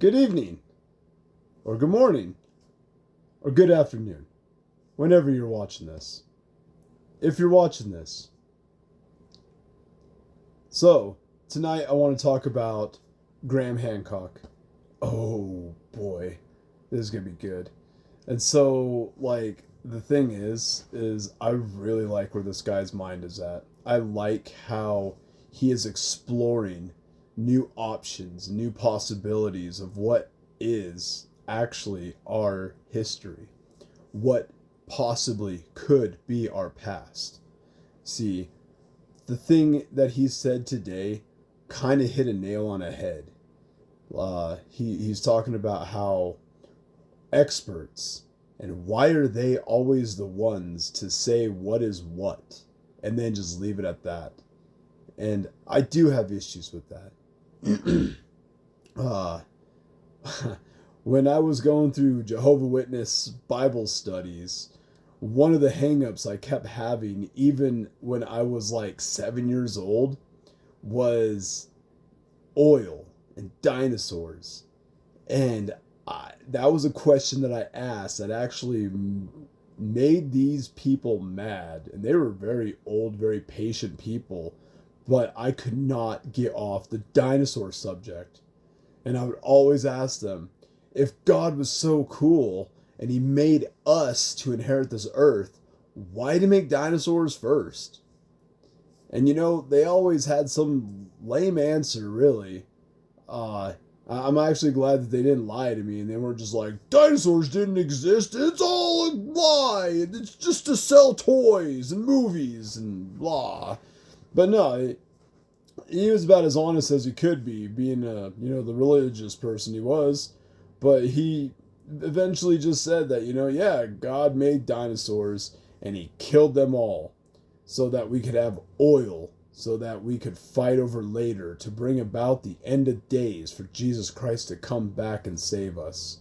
good evening, or good morning, or good afternoon, whenever you're watching this. If you're watching this. So, tonight I want to talk about Graham Hancock. Oh boy, this is going to be good. And so, the thing is I really like where this guy's mind is at. I like how he is exploring new options, new possibilities of what is actually our history, what possibly could be our past. See, the thing that he said today kind of hit a nail on a head. He's talking about how experts, and why are they always the ones to say what is what and then just leave it at that? And I do have issues with that. uh, when I was going through Jehovah Witness Bible studies, one of the hangups I kept having, even when I was like 7 years old, was oil and dinosaurs. And that was a question that I asked that actually made these people mad. And they were very old, very patient people. But I could not get off the dinosaur subject. And I would always ask them, if God was so cool and he made us to inherit this earth, why did he make dinosaurs first? And they always had some lame answer, really. I'm actually glad that they didn't lie to me and they weren't just like, dinosaurs didn't exist, it's all a lie, it's just to sell toys and movies and blah. But no, he was about as honest as he could be, being the religious person he was. But he eventually just said that, yeah, God made dinosaurs and he killed them all so that we could have oil, so that we could fight over later to bring about the end of days for Jesus Christ to come back and save us.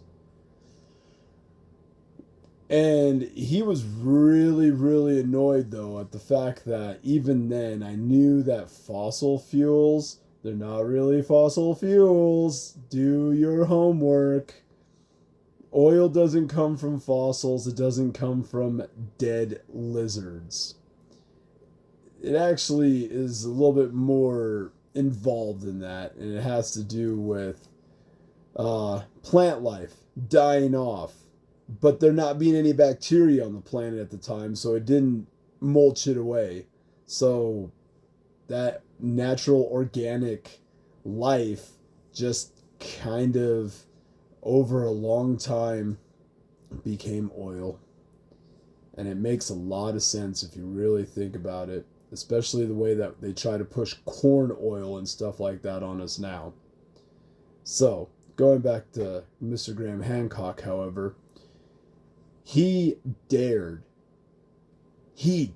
And he was really, really annoyed, though, at the fact that even then I knew that fossil fuels, they're not really fossil fuels. Do your homework. Oil doesn't come from fossils. It doesn't come from dead lizards. It actually is a little bit more involved in that, and it has to do with plant life dying off. But there not being any bacteria on the planet at the time, so it didn't mulch it away. So that natural organic life just kind of over a long time became oil. And it makes a lot of sense if you really think about it, especially the way that they try to push corn oil and stuff like that on us now. So, going back to Mr. Graham Hancock, however, how dare he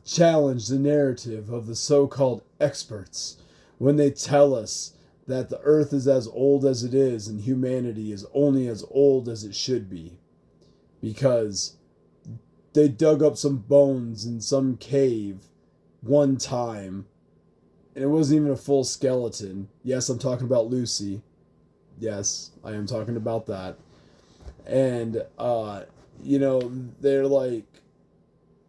challenge the narrative of the so-called experts when they tell us that the earth is as old as it is and humanity is only as old as it should be. Because they dug up some bones in some cave one time, and it wasn't even a full skeleton. Yes, I'm talking about Lucy. Yes, I am talking about that. And they're like,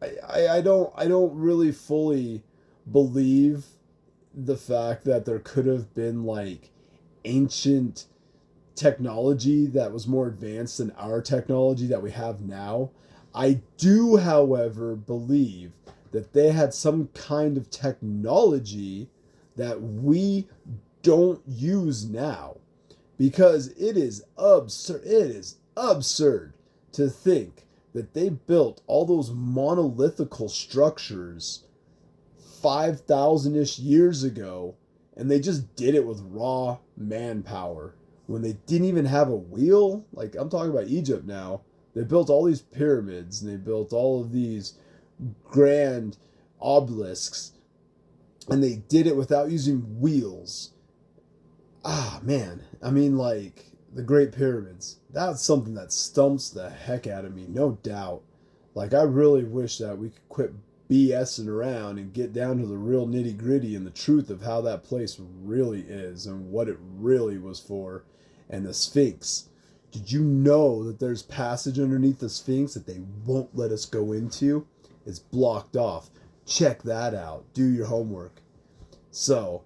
I don't really fully believe the fact that there could have been like ancient technology that was more advanced than our technology that we have now. I do, however, believe that they had some kind of technology that we don't use now, because it is absurd. It is absurd to think that they built all those monolithical structures 5,000-ish years ago, and they just did it with raw manpower when they didn't even have a wheel. Like, I'm talking about Egypt now. They built all these pyramids, and they built all of these grand obelisks, and they did it without using wheels. Ah, man. I mean, like, the Great Pyramids. That's something that stumps the heck out of me, no doubt. Like, I really wish that we could quit BSing around and get down to the real nitty gritty and the truth of how that place really is and what it really was for. And the Sphinx. Did you know that there's passage underneath the Sphinx that they won't let us go into? It's blocked off. Check that out. Do your homework. So,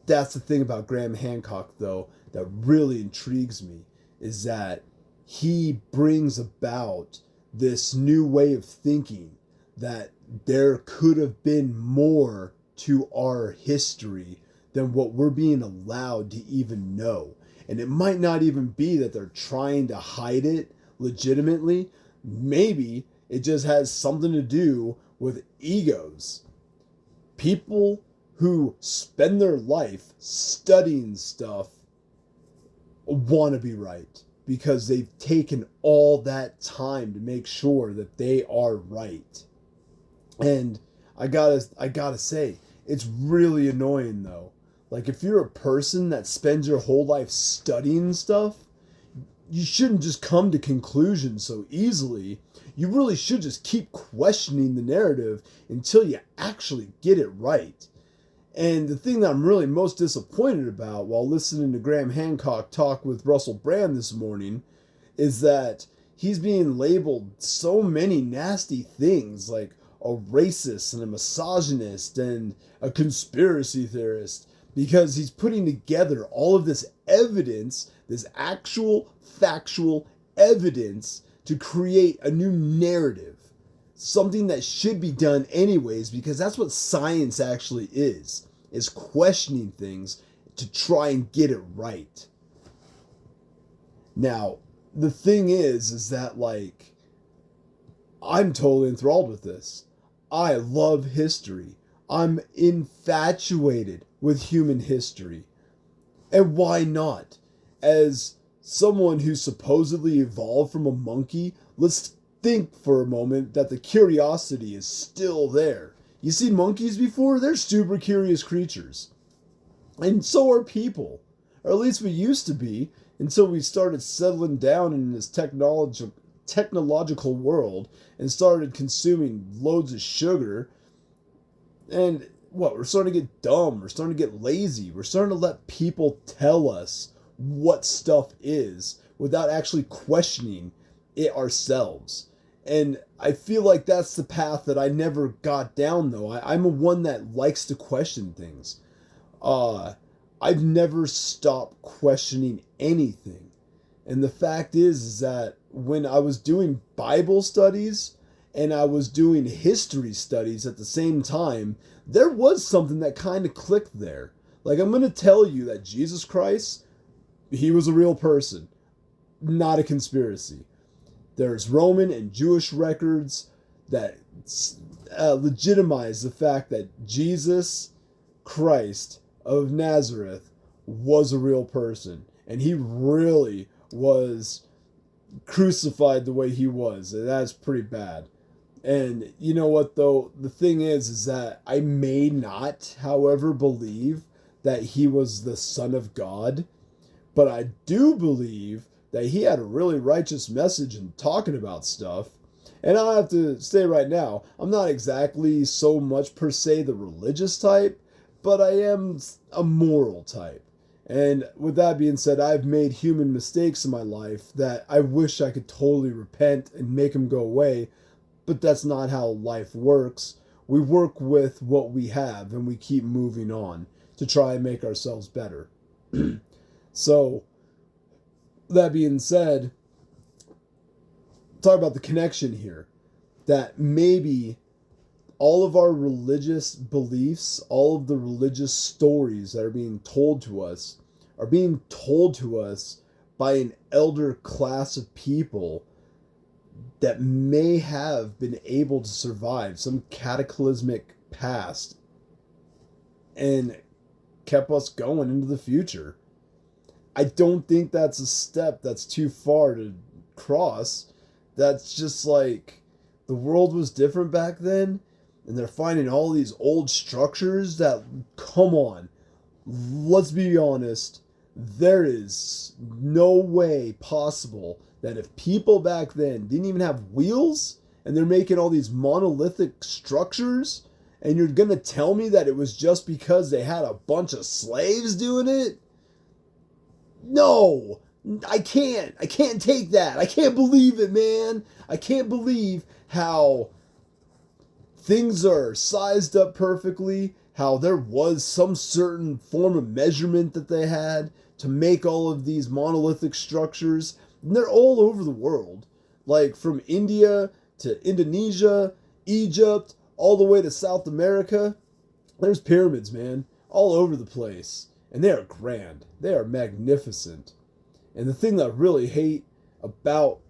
that's the thing about Graham Hancock, though, that really intrigues me, is that he brings about this new way of thinking that there could have been more to our history than what we're being allowed to even know. And it might not even be that they're trying to hide it legitimately. Maybe it just has something to do with egos. People who spend their life studying stuff want to be right because they've taken all that time to make sure that they are right. And I gotta say, it's really annoying though. Like, if you're a person that spends your whole life studying stuff, you shouldn't just come to conclusions so easily. You really should just keep questioning the narrative until you actually get it right. And the thing that I'm really most disappointed about while listening to Graham Hancock talk with Russell Brand this morning is that he's being labeled so many nasty things, like a racist and a misogynist and a conspiracy theorist, because he's putting together all of this evidence, this actual factual evidence, to create a new narrative. Something that should be done anyways, because that's what science actually is questioning things to try and get it right. Now, the thing is that, like, I'm totally enthralled with this. I love history. I'm infatuated with human history. And why not? As someone who supposedly evolved from a monkey, let's think for a moment that the curiosity is still there. You seen monkeys before? They're super curious creatures. And so are people. Or at least we used to be, until we started settling down in this technological world and started consuming loads of sugar. And we're starting to get dumb. We're starting to get lazy. We're starting to let people tell us what stuff is without actually questioning it ourselves. And I feel like that's the path that I never got down, though. I'm a one that likes to question things. I've never stopped questioning anything. And the fact is that when I was doing Bible studies and I was doing history studies at the same time, there was something that kind of clicked there. Like, I'm going to tell you that Jesus Christ, he was a real person, not a conspiracy. There's Roman and Jewish records that legitimize the fact that Jesus Christ of Nazareth was a real person. And he really was crucified the way he was. And that's pretty bad. And you know what, though? The thing is that I may not, however, believe that he was the Son of God. But I do believe that he had a really righteous message in talking about stuff. And I have to say right now, I'm not exactly so much per se the religious type, but I am a moral type. And with that being said, I've made human mistakes in my life that I wish I could totally repent and make them go away, but that's not how life works. We work with what we have and we keep moving on to try and make ourselves better. So, that being said, talk about the connection here. That maybe all of our religious beliefs, all of the religious stories that are being told to us by an elder class of people that may have been able to survive some cataclysmic past and kept us going into the future. I don't think that's a step that's too far to cross. That's just like, the world was different back then, and they're finding all these old structures that, come on, let's be honest, there is no way possible that if people back then didn't even have wheels and they're making all these monolithic structures, and you're gonna tell me that it was just because they had a bunch of slaves doing it? No, I can't. I can't take that. I can't believe it, man. I can't believe how things are sized up perfectly, how there was some certain form of measurement that they had to make all of these monolithic structures. And they're all over the world, like from India to Indonesia, Egypt, all the way to South America. There's pyramids, man, all over the place. And they are grand. They are magnificent. And the thing that I really hate about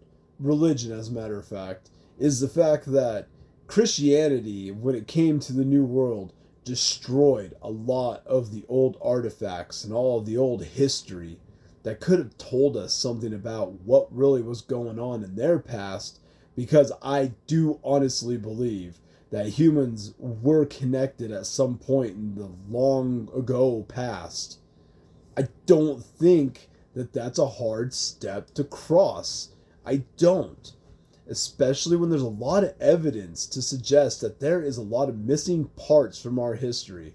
religion, as a matter of fact, is the fact that Christianity, when it came to the New World, destroyed a lot of the old artifacts and all of the old history that could have told us something about what really was going on in their past, because I do honestly believe that humans were connected at some point in the long ago past. I don't think that that's a hard step to cross. I don't. Especially when there's a lot of evidence to suggest that there is a lot of missing parts from our history.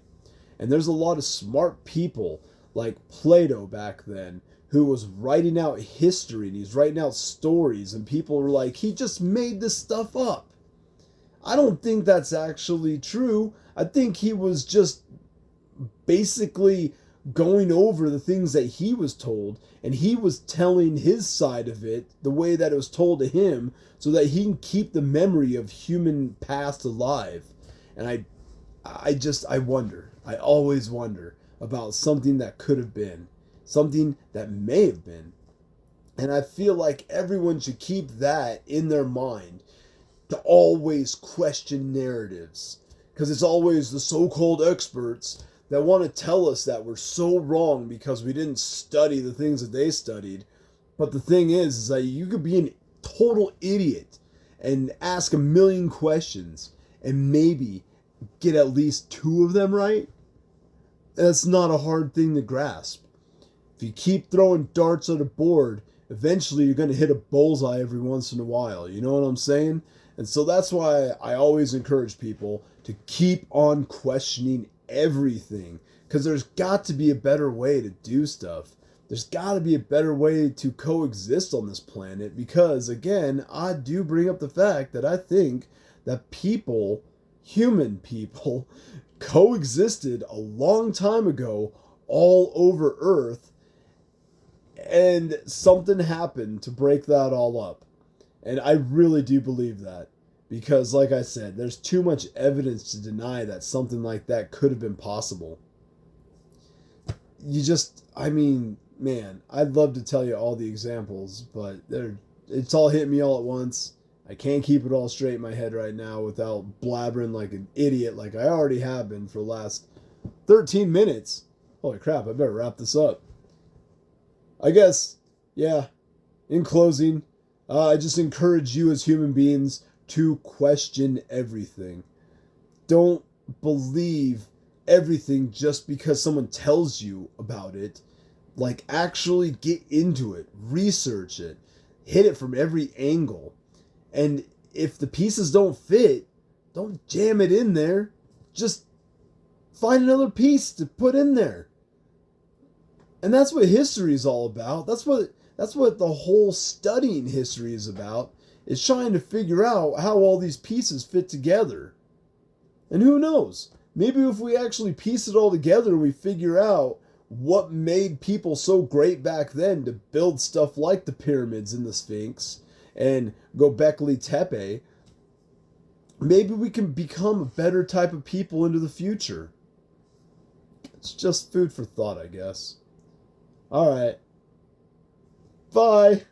And there's a lot of smart people like Plato back then who was writing out history, and he's writing out stories, and people were like, he just made this stuff up. I don't think that's actually true. I think he was just basically going over the things that he was told, and he was telling his side of it the way that it was told to him, so that he can keep the memory of human past alive. And I wonder, I always wonder about something that could have been, something that may have been. And I feel like everyone should keep that in their mind, to always question narratives, because it's always the so-called experts that want to tell us that we're so wrong because we didn't study the things that they studied. But the thing is that you could be an total idiot and ask a million questions and maybe get at least 2 of them right. That's not a hard thing to grasp. If you keep throwing darts at a board, eventually you're going to hit a bullseye every once in a while. You know what I'm saying? And so that's why I always encourage people to keep on questioning everything, because there's got to be a better way to do stuff. There's got to be a better way to coexist on this planet, because again, I do bring up the fact that I think that people, human people, coexisted a long time ago all over Earth, and something happened to break that all up. And I really do believe that. Because, like I said, there's too much evidence to deny that something like that could have been possible. Man, I'd love to tell you all the examples, but it's all hitting me all at once. I can't keep it all straight in my head right now without blabbering like an idiot like I already have been for the last 13 minutes. Holy crap, I better wrap this up. I guess, yeah, in closing, I just encourage you as human beings to question everything. Don't believe everything just because someone tells you about it. Like, actually get into it, research it, hit it from every angle. And if the pieces don't fit, don't jam it in there. Just find another piece to put in there. And that's what history is all about. That's what the whole studying history is about. Is trying to figure out how all these pieces fit together. And who knows? Maybe if we actually piece it all together, we figure out what made people so great back then to build stuff like the pyramids and the Sphinx and Göbekli Tepe. Maybe we can become a better type of people into the future. It's just food for thought, I guess. Alright. Bye.